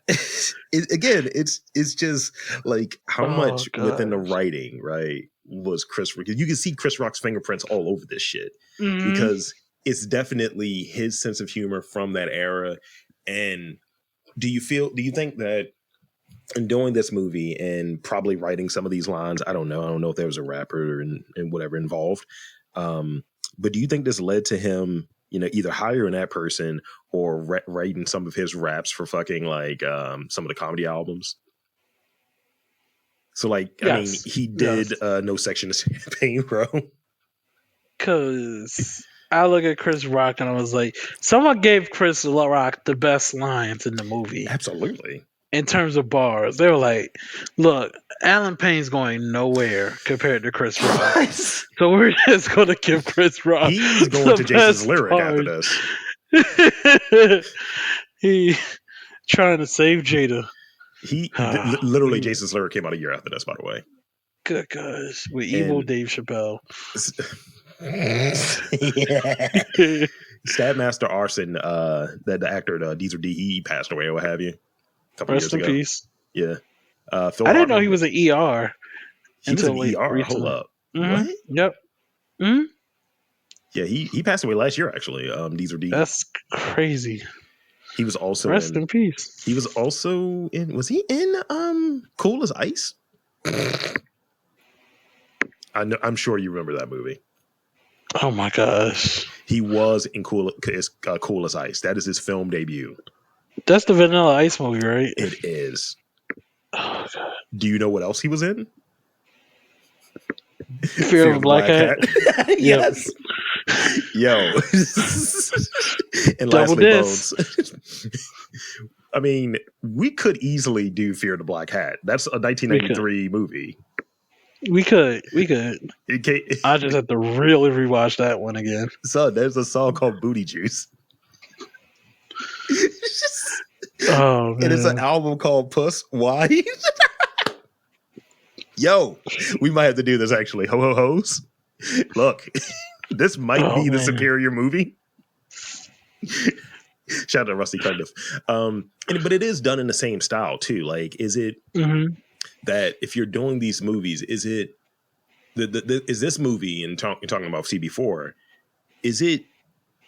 N: again, it's just like how much within the writing, right, was Chris? Because you can see Chris Rock's fingerprints all over this shit because it's definitely his sense of humor from that era. And do you think that in doing this movie and probably writing some of these lines, I don't know if there was a rapper and whatever involved, but do you think this led to him, either hiring that person or writing some of his raps for fucking like some of the comedy albums? So like, yes. I mean, he did No Section of Champagne, bro.
O: Because I look at Chris Rock and I was like, someone gave Chris Rock the best lines in the movie.
N: Absolutely.
O: in terms of bars. They were like, look, Alan Payne's going nowhere compared to Chris Rock. So we're just going to give Chris Rock
N: He's going
O: the
N: to Jason's
O: best
N: lyric after
O: bars.
N: this.
O: He trying to save Jada.
N: Literally Jason's lyric came out a year after this, by the way.
O: Good gosh, with evil
N: And
O: Dave Chappelle.
N: yeah. Stabmaster Arson, the actor Deezer D, he passed away or what have you a couple
O: Rest
N: years
O: in
N: ago.
O: peace.
N: Yeah. Phil
O: I didn't know
N: Hartman,
O: he was an ER
N: he was
O: until
N: an ER.
O: recently.
N: Hold up.
O: Mm-hmm.
N: What?
O: Yep. Mm-hmm.
N: Yeah, he passed away last year actually. Deezer D.
O: That's crazy.
N: He was also
O: Rest in peace.
N: He was also in. Was he in Cool as Ice? I'm sure you remember that movie.
O: Oh my gosh.
N: He was in Cool as Ice. That is his film debut.
O: That's the Vanilla Ice movie, right?
N: It is.
O: Oh god.
N: Do you know what else he was in?
O: Fear of a Black Hat.
N: Yes. Yo. And
O: Double
N: lastly,
O: diss.
N: Bones. I mean, we could easily do Fear of the Black Hat. That's a 1993 movie.
O: We could.
N: Okay.
O: I just have to really rewatch that one again.
N: So there's a song called Booty Juice.
O: Oh man.
N: And it's an album called Puss. Why? Yo, we might have to do this actually. Ho ho hos. Look, this might be the superior movie. Shout out to Rusty Cundiff. But it is done in the same style too. Like, is it that if you're doing these movies, is it is this movie and you're talking about CB4? Is it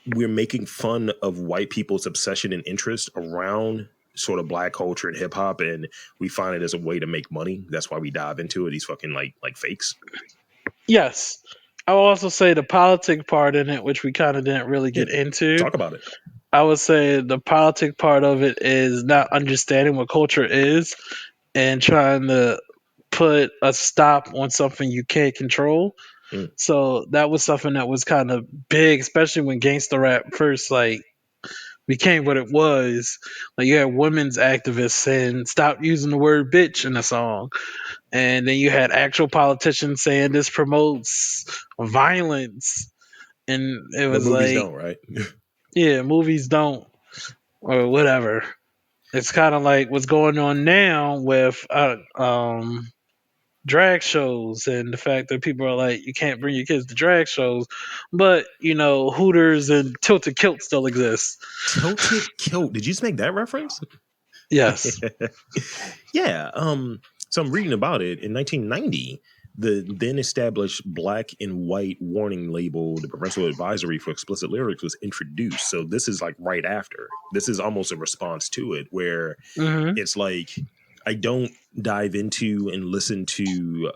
N: we're making fun of white people's obsession and interest around sort of black culture and hip hop, and we find it as a way to make money? That's why we dive into it. These fucking like fakes.
O: Yes. I will also say the politic part in it, which we kind of didn't really get into.
N: Talk about it.
O: I would say the politic part of it is not understanding what culture is and trying to put a stop on something you can't control. So that was something that was kind of big, especially when gangster rap first became what it was. Like, you had women's activists saying stop using the word bitch in a song, and then you had actual politicians saying this promotes violence, and it was
N: movies
O: like,
N: don't, right?
O: yeah, movies don't, or whatever. It's kind of like what's going on now with drag shows, and the fact that people are like, you can't bring your kids to drag shows, but Hooters and Tilted Kilt still exists.
N: Tilted Kilt. Did you just make that reference?
O: Yes.
N: Yeah. So I'm reading about it. In 1990, the then established black and white warning label, the parental advisory for explicit lyrics, was introduced. So this is like right after. This is almost a response to it, where it's like, I don't dive into and listen to,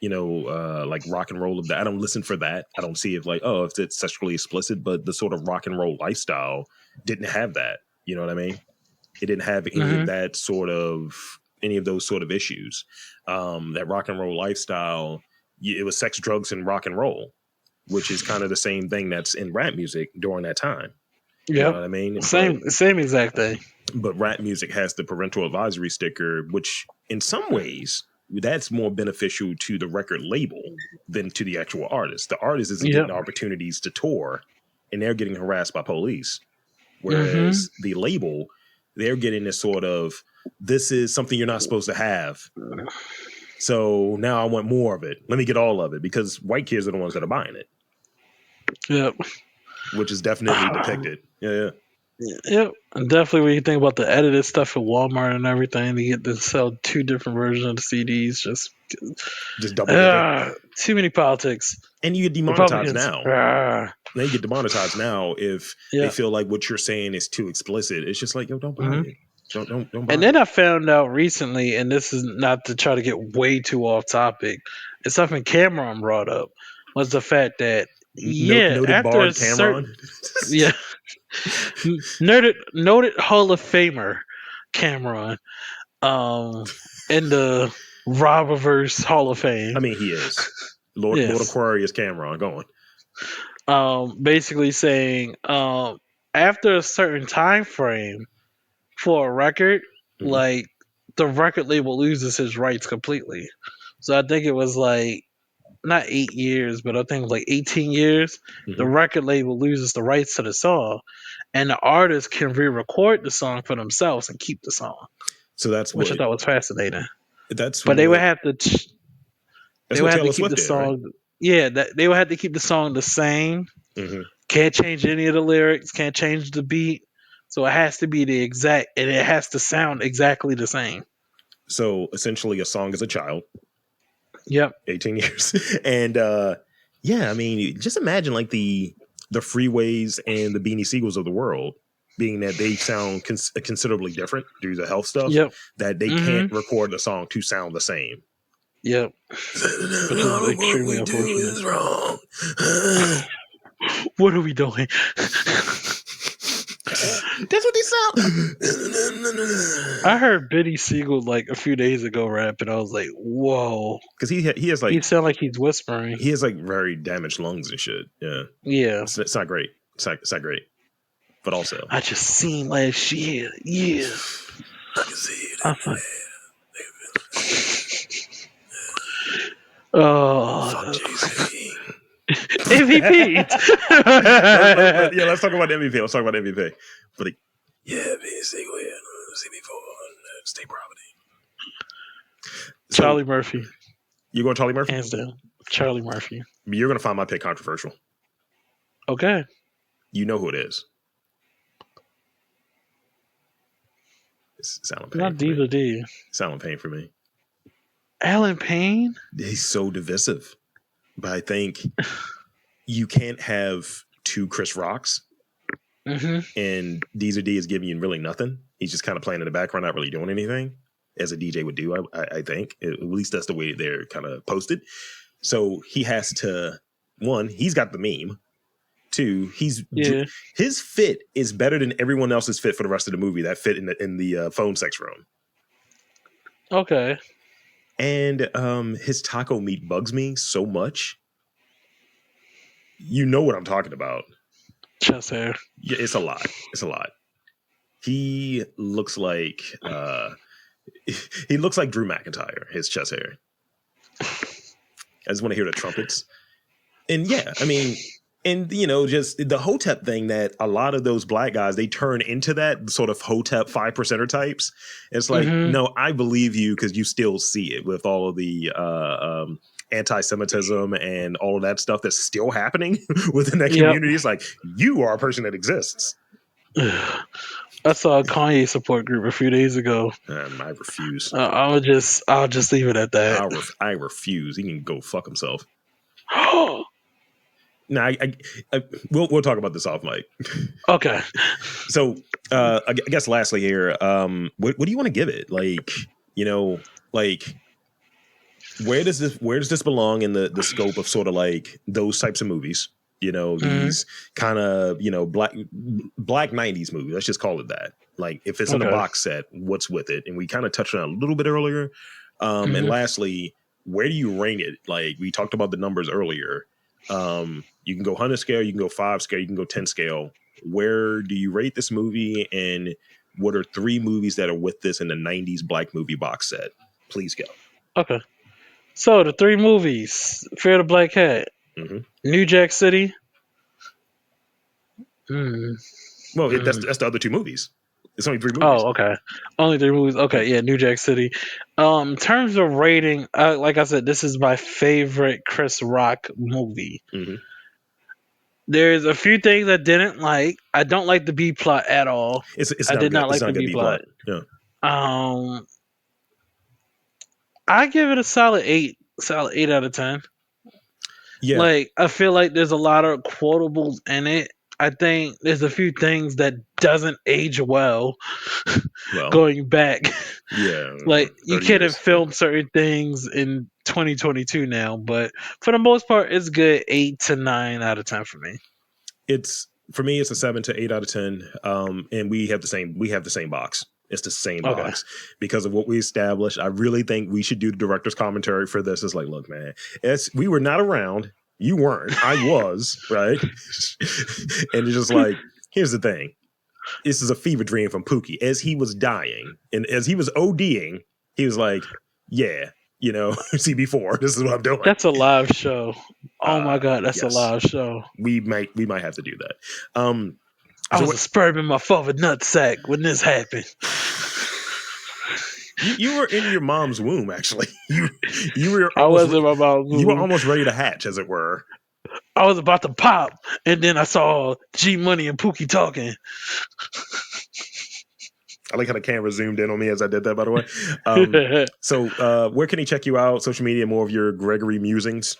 N: like rock and roll of that. I don't listen for that. I don't see it like, oh, if it's sexually explicit, but the sort of rock and roll lifestyle didn't have that. You know what I mean? It didn't have any of that any of those sort of issues. That rock and roll lifestyle, it was sex, drugs, and rock and roll, which is kind of the same thing that's in rap music during that time. You know what I mean?
O: Same exact thing.
N: But rap music has the parental advisory sticker, which in some ways that's more beneficial to the record label than to the actual artist. The artist isn't getting opportunities to tour, and they're getting harassed by police. Whereas the label, they're getting this sort of, this is something you're not supposed to have. So now I want more of it. Let me get all of it, because white kids are the ones that are buying it.
O: Yep.
N: Which is definitely depicted. Yeah.
O: Yep. And definitely when you think about the edited stuff at Walmart and everything, they get to sell 2 different versions of the CDs. Just double too many politics.
N: And you get demonetized now. Now you get demonetized now if they feel like what you're saying is too explicit. It's just like, yo, don't buy it. Don't buy
O: and then I found out recently, and this is not to try to get way too off topic, it's something Cameron brought up, was the fact that
N: noted
O: after
N: Bard
O: a certain noted Hall of Famer Cameron in the Robberverse Hall of Fame.
N: I mean, he is Lord Aquarius Cameron. Go on.
O: Basically saying after a certain time frame for a record,
N: Mhm.
O: like the record label loses his rights completely. So I think it was like not 8 years, but I think it was like 18 years. The
N: Mhm.
O: record label loses the rights to the song, and the artist can re-record the song for themselves and keep the song,
N: So that's
O: which I
N: what
O: thought was fascinating.
N: that's
O: But they would
N: what
O: have to
N: that's what Taylor
O: keep
N: Swift
O: the
N: did, right?
O: song. Yeah, they would have to keep the song the same.
N: Hmm.
O: Can't change any of the lyrics. Can't change the beat. So it has to be the exact, and it has to sound exactly the same.
N: So essentially, a song as a child,
O: Yep.
N: 18 years, and yeah, I mean, just imagine like the freeways and the Beanie Siegels of the world, being that they sound considerably different due to health stuff,
O: Yep.
N: that they
O: Hmm.
N: can't record a song to sound the same.
O: Yep. Which is
N: All of what
O: extremely
N: we do
O: unfortunate.
N: is wrong.
O: What are we doing?
N: That's what they sound.
O: I heard Benny Siegel like a few days ago rap, and I was like, "Whoa!"
N: Because he has
O: He
N: like
O: sound like he's whispering.
N: he has like very damaged lungs and shit. Yeah,
O: Yeah,
N: it's not great. It's not great. But also,
O: I just seen last year. Yeah,
N: I can see it.
O: I thought, oh,
N: Fuck Jay-Z.
O: MVP.
N: Yeah, let's talk about the MVP. Let's talk about the MVP. But yeah, basically, CB4 state property. So,
O: Charlie Murphy,
N: you going Charlie Murphy?
O: hands down. Charlie Murphy.
N: You're gonna find my pick controversial.
O: Okay.
N: You know who it is. It's Silent Pain.
O: Not D to D.
N: Silent Pain for me.
O: Alan Payne?
N: He's so divisive. But I think you can't have two Chris Rocks, and D is giving you really nothing. He's just kind of playing in the background, not really doing anything, as a DJ would do. I think at least that's the way they're kind of posted. So he has to, one, he's got the meme. Two, his fit is better than everyone else's fit for the rest of the movie. That fit in the phone sex room.
O: Okay.
N: And his taco meat bugs me so much. You know what I'm talking about.
O: Chest hair.
N: Yeah, it's a lot. It's a lot. He looks like Drew McIntyre, his chest hair. I just want to hear the trumpets. And yeah, I mean, and you know, just the Hotep thing that a lot of those black guys, they turn into that sort of Hotep 5%er types. It's like, no, I believe you because you still see it with all of the anti-Semitism and all of that stuff that's still happening within that community. It's like, you are a person that exists.
O: I saw a Kanye support group a few days ago.
N: I refuse.
O: I'll just leave it at that.
N: I refuse. He can go fuck himself. No, we'll talk about this off mic.
O: Okay.
N: So I guess lastly here, what do you want to give it? Like, you know, like where does this belong in the scope of sort of like those types of movies? You know, these kind of, you know, black 90s movies. Let's just call it that. Like if it's in a box set, what's with it? And we kind of touched on it a little bit earlier. And lastly, where do you rate it? Like we talked about the numbers earlier. You can go 100 scale, you can go 5 scale, you can go 10 scale. Where do you rate this movie? And what are 3 movies that are with this in the 90s black movie box set? Please go.
O: Okay. So the 3 movies: Fear the Black Cat, New Jack City.
N: Well, that's the other 2 movies. It's only 3 movies.
O: Oh, okay. Only 3 movies. Okay, yeah, New Jack City. In terms of rating, like I said, this is my favorite Chris Rock movie. There's a few things I didn't like. I don't like the B plot at all. I did not like the B plot.
N: Yeah.
O: I give it a solid 8. Solid 8 out of 10.
N: Yeah.
O: Like I feel like there's a lot of quotables in it. I think there's a few things that doesn't age well, going back.
N: Yeah.
O: Like you can't have filmed certain things in 2022 now, but for the most part, it's good. 8 to 9 out of 10 for me.
N: For me, it's a 7 to 8 out of 10. And we have the same box. It's the same box because of what we established. I really think we should do the director's commentary for this. It's like, look, man, we were not around. You weren't. I was, right? And it's just like, here's the thing. this is a fever dream from Pookie. As he was dying and as he was ODing, he was like, yeah, you know, CB4, this is what I'm doing.
O: That's a live show. Oh my God, that's
N: yes.
O: a live show.
N: We might have to do that.
O: I was a sperm in my father's nutsack when this happened.
N: You were in your mom's womb, actually. You were.
O: I was in my mom's womb.
N: You were almost ready to hatch, as it were.
O: I was about to pop, and then I saw G Money and Pookie talking.
N: I like how the camera zoomed in on me as I did that, by the way. So where can he check you out? Social media, more of your Gregory musings?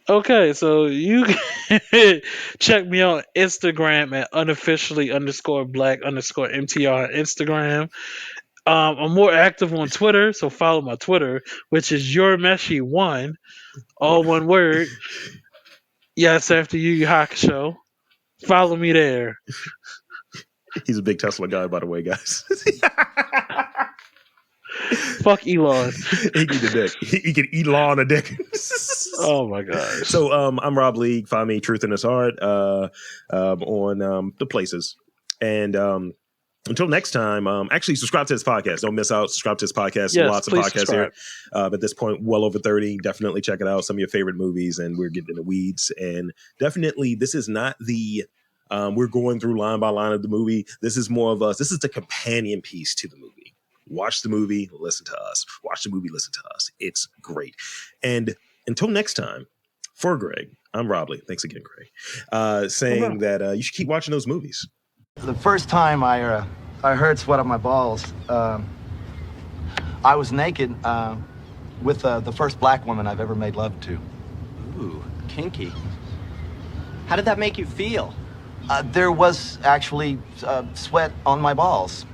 O: Okay, so you can check me on Instagram at unofficially_black_MTR Instagram. I'm more active on Twitter, so follow my Twitter, which is YourMeshy1, all one word. Yes, after Yu Hakusho. Follow me there.
N: He's a big Tesla guy, by the way, guys.
O: Fuck Elon.
N: He can eat a dick. He can Elon a dick.
O: Oh my gosh.
N: So I'm Rob Lee. Find me Truth in His Heart on the places. And until next time, actually subscribe to his podcast. Don't miss out. Subscribe to his podcast.
O: Yes,
N: lots of podcasts subscribe here. At this point, well over 30. Definitely check it out. Some of your favorite movies, and we're getting in the weeds. And definitely, this is not the we're going through line by line of the movie. This is more of us. This is the companion piece to the movie. Watch the movie, listen to us. Watch the movie, listen to us. It's great. And until next time, for Greg, I'm Rob Lee. Thanks again, Greg. Saying that you should keep watching those movies.
P: The first time I heard Sweat on My Balls, I was naked with the first black woman I've ever made love to.
Q: Ooh, kinky. How did that make you feel?
P: There was actually sweat on my balls.